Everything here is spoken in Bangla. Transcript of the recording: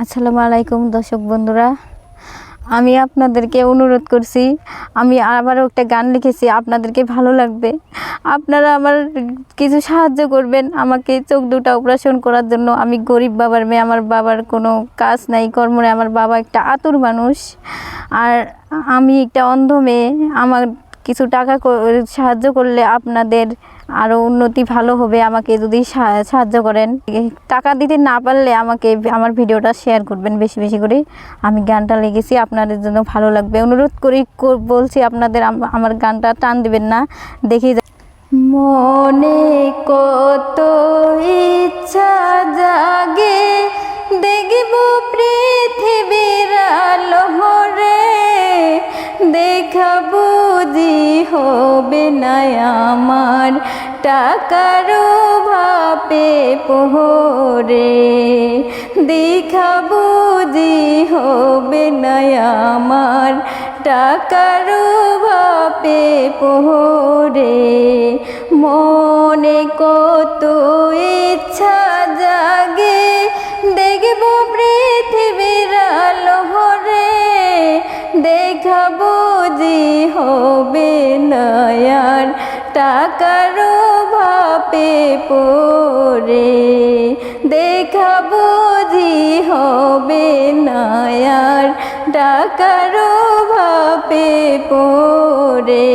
আসসালামু আলাইকুম দর্শক বন্ধুরা, আমি আপনাদেরকে অনুরোধ করছি, আমি আবারও একটা গান লিখেছি, আপনাদেরকে ভালো লাগবে। আপনারা আমার কিছু সাহায্য করবেন, আমাকে চোখ দুটো অপারেশন করার জন্য। আমি গরিব বাবার মেয়ে, আমার বাবার কোনো কাজ নাই, কর্ম নেই। আমার বাবা একটা আতুর মানুষ, আর আমি একটা অন্ধ মেয়ে। আমার কিছু টাকা সাহায্য করলে আপনাদের আরও উন্নতি ভালো হবে। আমাকে যদি সাহায্য করেন, টাকা দিতে না পারলে আমাকে আমার ভিডিওটা শেয়ার করবেন বেশি বেশি করে। আমি গানটা লিখেছি, আপনাদের জন্য ভালো লাগবে। অনুরোধ করি বলছি আপনাদের, আমার গানটা টান দিবেন না। দেখি মনে কত ইচ্ছা জাগে, দেখব পৃথিবীর আলো রে, দেখা বুঝি হবে না আমার টাকার ভাপে পোহরে, দেখা বুঝি হবে না আমার টাকার ভাপে পোহরে। মনে কত ইচ্ছা জাগে, দেখব পৃথিবীর আলো রে, দেখা বুঝি হবে না আর টাকার ভাপে পড়ে, দেখা বুঝি হবে না আর টাকার ভাপে পড়ে।